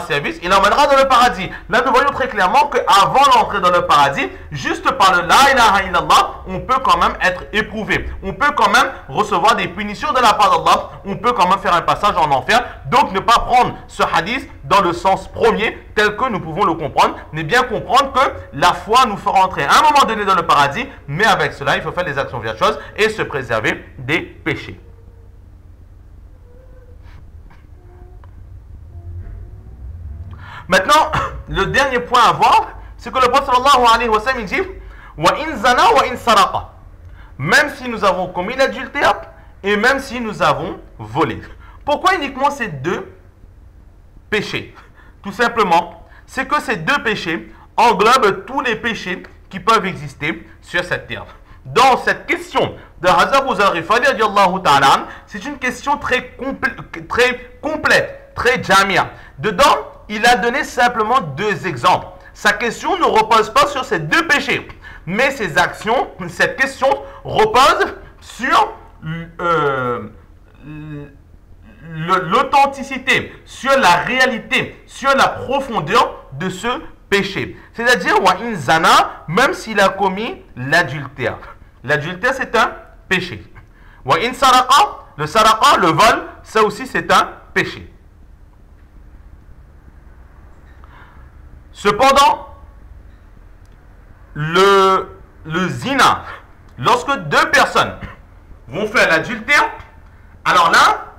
service, il l'emmènera dans le paradis. Là, nous voyons très clairement qu'avant l'entrée dans le paradis, juste par le La ilaha illallah, on peut quand même être éprouvé. On peut quand même recevoir des punitions de la part d'Allah. On peut quand même faire un passage en enfer. Donc, ne pas prendre ce hadith dans le sens premier, tel que nous pouvons le comprendre, mais bien comprendre que la foi nous fera entrer à un moment donné dans le paradis, mais avec cela, il faut faire des actions vertueuses et se préserver des péchés. Maintenant, le dernier point à voir, c'est que le prophète sallallahu alayhi wa sallam dit wa in zana wa in saraqa. Même si nous avons commis l'adultère et même si nous avons volé. Pourquoi uniquement ces deux péchés? Tout simplement, c'est que ces deux péchés englobent tous les péchés qui peuvent exister sur cette terre. Dans cette question de Hazrat Abu Zar Ghifari, c'est une question très complète, très jamia. Dedans, il a donné simplement deux exemples. Sa question ne repose pas sur ces deux péchés, mais ses actions, cette question repose sur l'authenticité, sur la réalité, sur la profondeur de ce péché. C'est-à-dire, wa in zana, même s'il a commis l'adultère. L'adultère, c'est un péché. Wa in saraqa, le vol, ça aussi c'est un péché. Cependant, le zina, lorsque deux personnes vont faire l'adultère, alors là,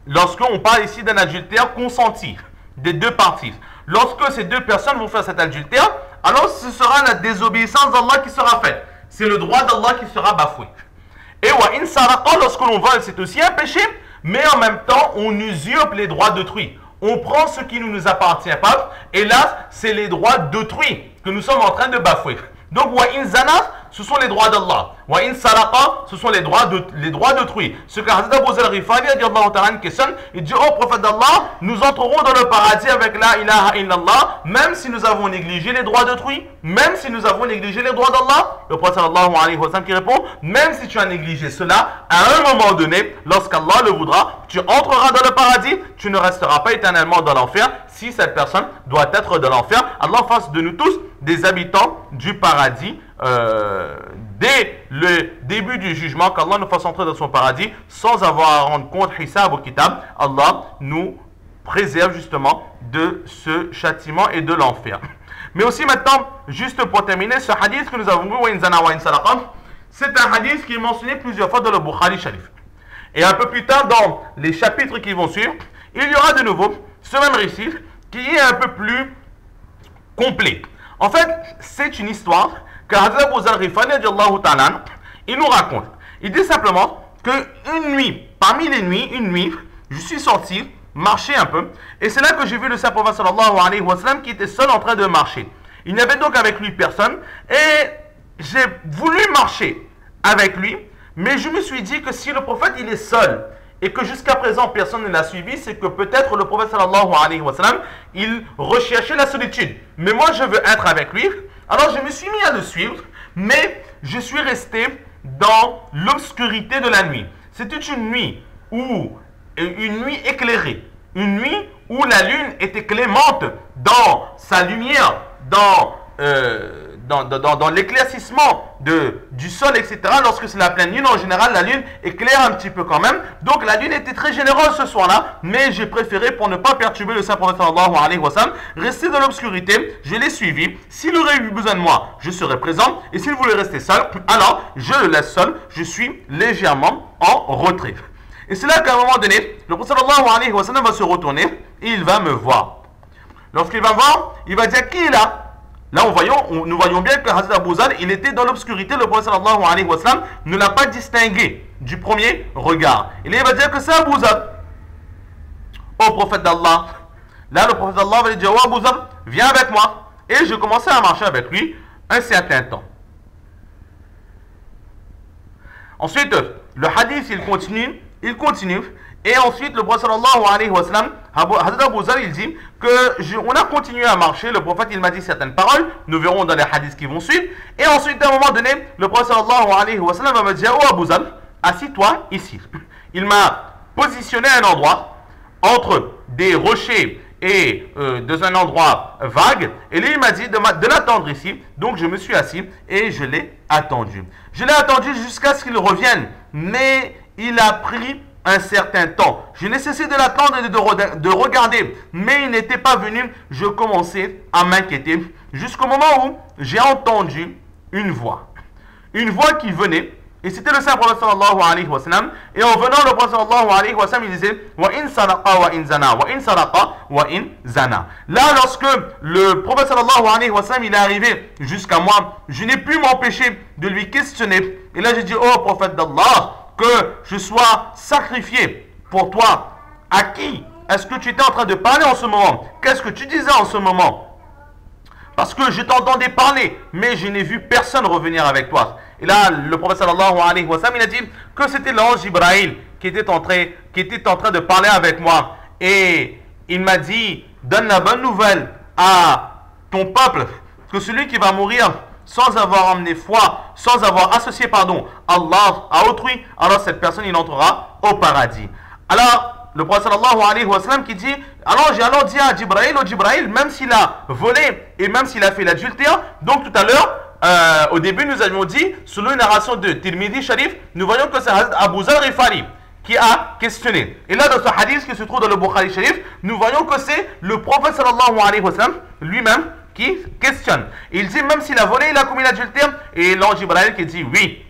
lorsqu'on parle ici d'un adultère consenti des deux parties, lorsque ces deux personnes vont faire cet adultère, alors ce sera la désobéissance d'Allah qui sera faite. C'est le droit d'Allah qui sera bafoué. Et wa in saraqa, lorsque l'on vole, c'est aussi un péché, mais en même temps, on usurpe les droits d'autrui. On prend ce qui ne nous appartient pas, et là, c'est les droits d'autrui que nous sommes en train de bafouer. Donc, wa in zana, ce sont les droits d'Allah. Wa in saraqa, ce sont les droits d'autrui. Ce que Hazrat Abu Zar Ghifari questionne, il dit, oh prophète d'Allah, nous entrerons dans le paradis avec la ilaha illallah, même si nous avons négligé les droits d'autrui, même si nous avons négligé les droits d'Allah. Le prophète sallallahu alayhi wa sallam qui répond, même si tu as négligé cela, à un moment donné, lorsqu'Allah le voudra, tu entreras dans le paradis, tu ne resteras pas éternellement dans l'enfer. Si cette personne doit être dans l'enfer, Allah fasse de nous tous des habitants du paradis dès le début du jugement, qu'Allah nous fasse entrer dans son paradis sans avoir à rendre compte hisab au kitab. Allah nous préserve justement de ce châtiment et de l'enfer. Mais aussi maintenant, juste pour terminer, ce hadith que nous avons vu, wa in zana wa in saraqa, c'est un hadith qui est mentionné plusieurs fois dans le Bukhari Sharif. Et un peu plus tard, dans les chapitres qui vont suivre, il y aura de nouveau ce même récit qui est un peu plus complet. En fait, c'est une histoire que Hazrat Abu Zar Ghifari, il nous raconte. Il dit simplement qu'une nuit, parmi les nuits, une nuit, je suis sorti, marcher un peu, et c'est là que j'ai vu le saint prophète sallallahu alayhi wa sallam qui était seul en train de marcher. Il n'y avait donc avec lui personne, et j'ai voulu marcher avec lui, mais je me suis dit que si le prophète il est seul, et que jusqu'à présent personne ne l'a suivi, c'est que peut-être le prophète sallallahu alayhi wa sallam, il recherchait la solitude. Mais moi je veux être avec lui, alors je me suis mis à le suivre, mais je suis resté dans l'obscurité de la nuit. C'était une nuit éclairée, une nuit où la lune était clémente dans sa lumière, dans l'éclaircissement du sol, etc. Lorsque c'est la pleine lune, en général, la lune éclaire un petit peu quand même. Donc la lune était très généreuse ce soir-là, mais j'ai préféré, pour ne pas perturber le saint prophète sallallahu alayhi wa sallam, rester dans l'obscurité. Je l'ai suivi. S'il aurait eu besoin de moi, je serais présent. Et s'il voulait rester seul, alors je le laisse seul. Je suis légèrement en retrait. Et c'est là qu'à un moment donné, le prophète sallallahu alayhi wa sallam va se retourner et il va me voir. Lorsqu'il va me voir, il va dire, qui est là? Là, nous voyons bien que Hazrat Abu Zar, il était dans l'obscurité. Le prophète sallallahu alayhi wa sallam ne l'a pas distingué du premier regard. Et là, il va dire que c'est Abu Zar. Oh prophète d'Allah. Là, le prophète d'Allah va dire, oh Abu Zar, viens avec moi. Et je commençais à marcher avec lui un certain temps. Ensuite, le hadith, il continue. Et ensuite, le prophète sallallahu alayhi wa sallam, Hazrat Abu Zar, il dit qu'on a continué à marcher. Le prophète, il m'a dit certaines paroles. Nous verrons dans les hadiths qui vont suivre. Et ensuite, à un moment donné, le prophète sallallahu alayhi wa sallam va me dire, oh Abu Zar, assis-toi ici. Il m'a positionné à un endroit entre des rochers et dans un endroit vague. Et lui, il m'a dit de l'attendre ici. Donc, je me suis assis et je l'ai attendu. Je l'ai attendu jusqu'à ce qu'il revienne. Mais il a pris un certain temps. Je n'ai cessé de l'attendre et de regarder. Mais il n'était pas venu. Je commençais à m'inquiéter. Jusqu'au moment où j'ai entendu une voix. Une voix qui venait. Et c'était le saint prophète sallallahu alayhi wa sallam. Et en venant, le prophète sallallahu alayhi wa sallam, il disait wa in saraqa wa in zana, wa in saraqa wa in zana. Là, lorsque le prophète sallallahu alayhi wa sallam, il est arrivé jusqu'à moi, je n'ai pu m'empêcher de lui questionner. Et là, j'ai dit, oh prophète d'Allah, que je sois sacrifié pour toi. À qui est-ce que tu étais en train de parler en ce moment? Qu'est-ce que tu disais en ce moment? Parce que je t'entendais parler, mais je n'ai vu personne revenir avec toi. Et là, le prophète sallallahu alayhi wa sallam, il a dit que c'était l'ange Ibrahim qui était en train de parler avec moi. Et il m'a dit, donne la bonne nouvelle à ton peuple, que celui qui va mourir sans avoir emmené foi, sans avoir associé, Allah à autrui, alors cette personne, il entrera au paradis. Alors, le prophète sallallahu alayhi wa sallam qui dit, alors j'ai alors dit à Jibril, oh Jibril, même s'il a volé et même s'il a fait l'adultère, donc tout à l'heure, au début nous avions dit, selon une narration de Tirmidhi Sharif, nous voyons que c'est Abu Zar Ghifari qui a questionné. Et là, dans ce hadith qui se trouve dans le Bukhari Sharif, nous voyons que c'est le prophète sallallahu alayhi wa sallam lui-même qui questionne. Il dit, même s'il a volé, il a commis l'adultère, et l'ange Jibril qui dit oui.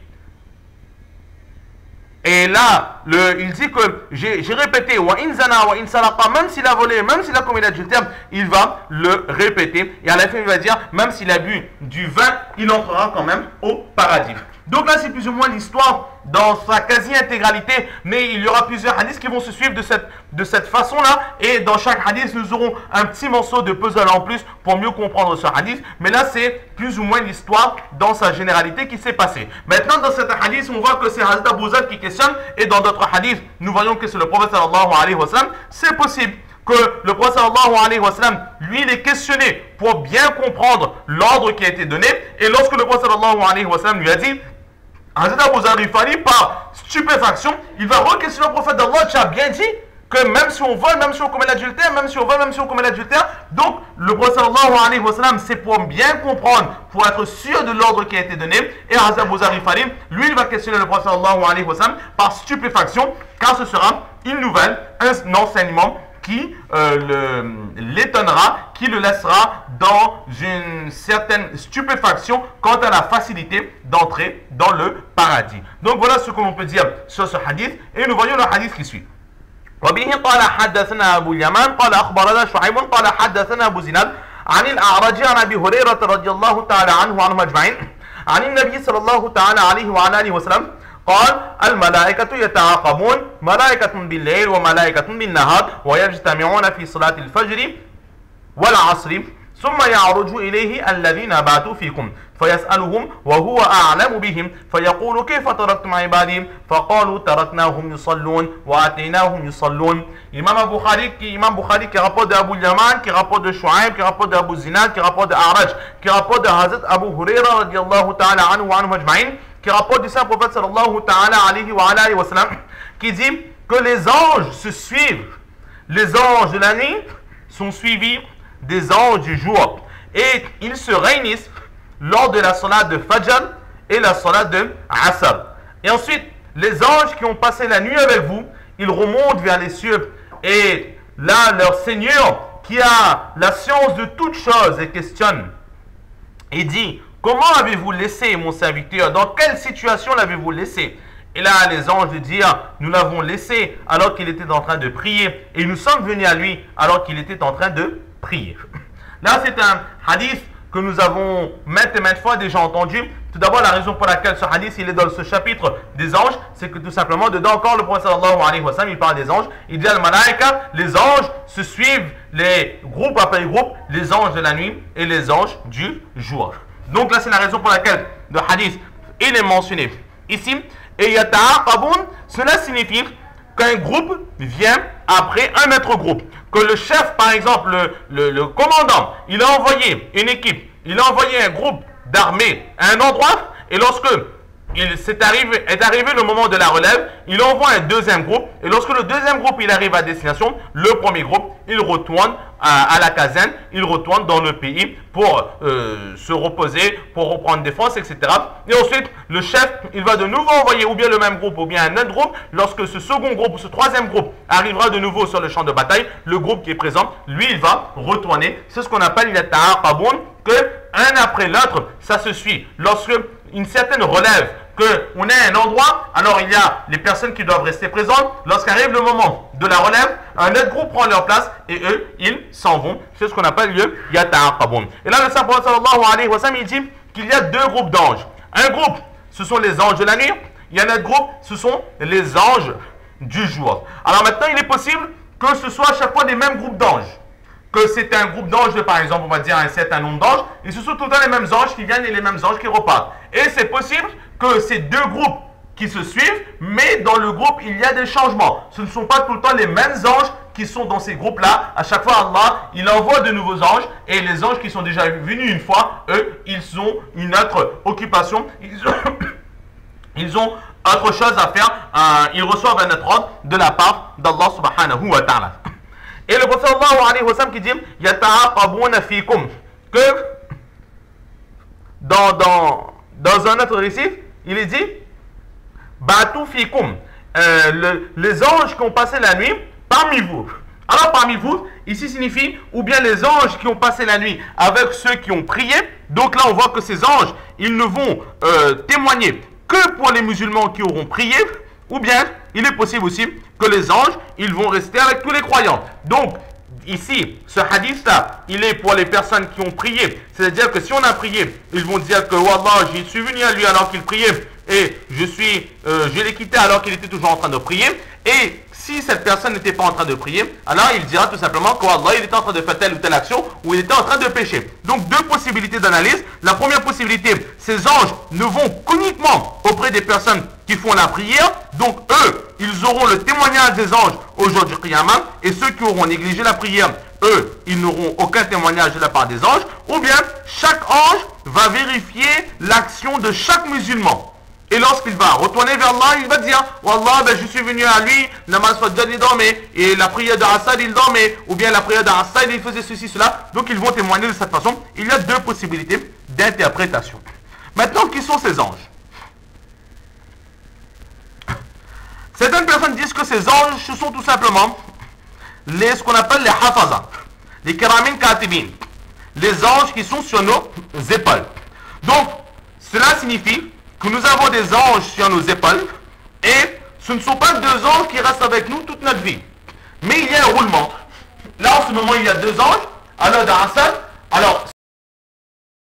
Et là, il dit que j'ai répété, wa in zana, wa in saraqa, même s'il a volé, même s'il a commis l'adultère, il va le répéter. Et à la fin, il va dire, même s'il a bu du vin, il entrera quand même au paradis. Donc là, c'est plus ou moins l'histoire dans sa quasi-intégralité, mais il y aura plusieurs hadiths qui vont se suivre de cette façon-là, et dans chaque hadith, nous aurons un petit morceau de puzzle en plus pour mieux comprendre ce hadith, mais là, c'est plus ou moins l'histoire dans sa généralité qui s'est passée. Maintenant, dans cet hadith, on voit que c'est Hazrat Abu Zar qui questionne, et dans d'autres hadiths, nous voyons que c'est le prophète sallallahu alayhi wa sallam. C'est possible que le prophète sallallahu alayhi wa sallam, lui, il est questionné pour bien comprendre l'ordre qui a été donné, et lorsque le prophète sallallahu alayhi wa sallam lui a dit, Hazrat Abu Zar Ghifari, par stupéfaction, il va re-questionner le prophète d'Allah. Tu as bien dit que même si on vole, même si on commet l'adultère, même si on vole, même si on commet l'adultère, donc le prophète sallallahu alayhi wa sallam, c'est pour bien comprendre, pour être sûr de l'ordre qui a été donné. Et Hazrat Abu Zar Ghifari, lui, il va questionner le prophète sallallahu alayhi wa sallam par stupéfaction, car ce sera une nouvelle, un enseignement qui l'étonnera, qui le laissera dans une certaine stupéfaction quant à la facilité d'entrer dans le paradis. Donc voilà ce que l'on peut dire sur ce hadith, et nous voyons le hadith qui suit. وبه قال حدثنا أبو اليمان قال أخبرنا شعيب قال حدثنا أبو زناد عن الأعرج عن أبي هريرة رضي الله تعالى عنه وعنهم أجمعين عن النبي صلى الله تعالى عليه وعلى آله وسلم قال الملائكة يتعاقبون ملائكة بالليل وملائكة بالنهار ويجتمعون في صلاة الفجر والعصر ثم يعرج إليه الذين باتوا فيكم فيسألهم وهو أعلم بهم فيقول كيف تركتم عبادي فقالوا تركناهم يصلون وأتيناهم يصلون. Imam Bukhari qui rapporte de Abu Yaman, qui rapporte de Shu'aib, qui rapporte de Abu Zinad, qui rapporte de A'raj, qui rapporte de Hazrat Abu Huraira radiyallahu ta'ala anhu wa anhu ajma'in, qui rapporte du saint prophète sallallahu ta'ala alayhi wa sallam, qui dit que les anges se suivent. Les anges de la nuit sont suivis des anges du jour. Et ils se réunissent lors de la salat de Fajr et la salat de Asr. Et ensuite, les anges qui ont passé la nuit avec vous, ils remontent vers les cieux. Et là, leur Seigneur, qui a la science de toutes choses, et questionne. Il dit, comment avez-vous laissé mon serviteur? Dans quelle situation l'avez-vous laissé? Et là, les anges lui dirent, nous l'avons laissé alors qu'il était en train de prier. Et nous sommes venus à lui alors qu'il était en train de prier. Là, c'est un hadith que nous avons maintes et maintes fois déjà entendu. Tout d'abord, la raison pour laquelle ce hadith il est dans ce chapitre des anges, c'est que tout simplement, dedans encore, le prophète sallallahu alayhi wa sallam, il parle des anges. Il dit al-malaika, les anges se suivent les groupes après groupes, les anges de la nuit et les anges du jour. Donc là, c'est la raison pour laquelle le hadith il est mentionné ici. Et yata'aqabun, cela signifie qu'un groupe vient après un autre groupe. Que le chef, par exemple, le commandant, il a envoyé une équipe, il a envoyé un groupe d'armée à un endroit, et lorsque est arrivé le moment de la relève, il envoie un deuxième groupe, et lorsque le deuxième groupe il arrive à destination, le premier groupe il retourne à la caserne, il retourne dans le pays pour se reposer, pour reprendre des forces, etc. Et ensuite, le chef, il va de nouveau envoyer ou bien le même groupe ou bien un autre groupe. Lorsque ce second groupe ou ce troisième groupe arrivera de nouveau sur le champ de bataille, le groupe qui est présent, lui, il va retourner. C'est ce qu'on appelle le ta'aqabun, que un après l'autre, ça se suit. Lorsque une certaine relève, qu'on est à un endroit, alors il y a les personnes qui doivent rester présentes. Lorsqu'arrive le moment de la relève, un autre groupe prend leur place et eux, ils s'en vont. C'est ce qu'on appelle le yata'aqabun. Et là, le Saint-Prophète sallallahu alayhi wa sallam, il dit qu'il y a deux groupes d'anges. Un groupe, ce sont les anges de la nuit. Il y a un autre groupe, ce sont les anges du jour. Alors maintenant, il est possible que ce soit à chaque fois des mêmes groupes d'anges. Que c'est un groupe d'anges, par exemple, on va dire un certain nombre d'anges, et ce sont tout le temps les mêmes anges qui viennent et les mêmes anges qui repartent. Et c'est possible que ces deux groupes qui se suivent, mais dans le groupe, il y a des changements. Ce ne sont pas tout le temps les mêmes anges qui sont dans ces groupes-là. À chaque fois, Allah, il envoie de nouveaux anges, et les anges qui sont déjà venus une fois, eux, ils ont une autre occupation, ils ont autre chose à faire, ils reçoivent un autre ordre de la part d'Allah subhanahu wa ta'ala. Et le prophète sallallahu alayhi wa sallam qui dit yata'aqabuna fikum, que dans un autre récit, il est dit batu fikum, les anges qui ont passé la nuit parmi vous. Alors parmi vous, ici signifie ou bien les anges qui ont passé la nuit avec ceux qui ont prié. Donc là on voit que ces anges, ils ne vont témoigner que pour les musulmans qui auront prié, ou bien il est possible aussi que les anges, ils vont rester avec tous les croyants. Donc, ici, ce hadith-là, il est pour les personnes qui ont prié. C'est-à-dire que si on a prié, ils vont dire que Wallah, j'y suis venu à lui alors qu'il priait et je l'ai quitté alors qu'il était toujours en train de prier. Et si cette personne n'était pas en train de prier, alors il dira tout simplement que Wallah, il était en train de faire telle ou telle action ou il était en train de pécher. Donc, deux possibilités d'analyse. La première possibilité, ces anges ne vont qu'uniquement auprès des personnes qui font la prière. Donc, eux, ils auront le témoignage des anges au jour du Qiyamah. Et ceux qui auront négligé la prière, eux, ils n'auront aucun témoignage de la part des anges. Ou bien, chaque ange va vérifier l'action de chaque musulman. Et lorsqu'il va retourner vers Allah, il va dire Wallah, ben, je suis venu à lui, Namaz Fajr, il dormait, et la prière d'Assad, il dormait, ou bien la prière d'Assad, il faisait ceci, cela. Donc ils vont témoigner de cette façon. Il y a deux possibilités d'interprétation. Maintenant, qui sont ces anges? Certaines personnes disent que ces anges, ce sont tout simplement ce qu'on appelle les hafaza, les kiramin katibin, les anges qui sont sur nos épaules. Donc, cela signifie que nous avons des anges sur nos épaules et ce ne sont pas deux anges qui restent avec nous toute notre vie. Mais il y a un roulement. Là, en ce moment, il y a deux anges. Alors, dans Assad,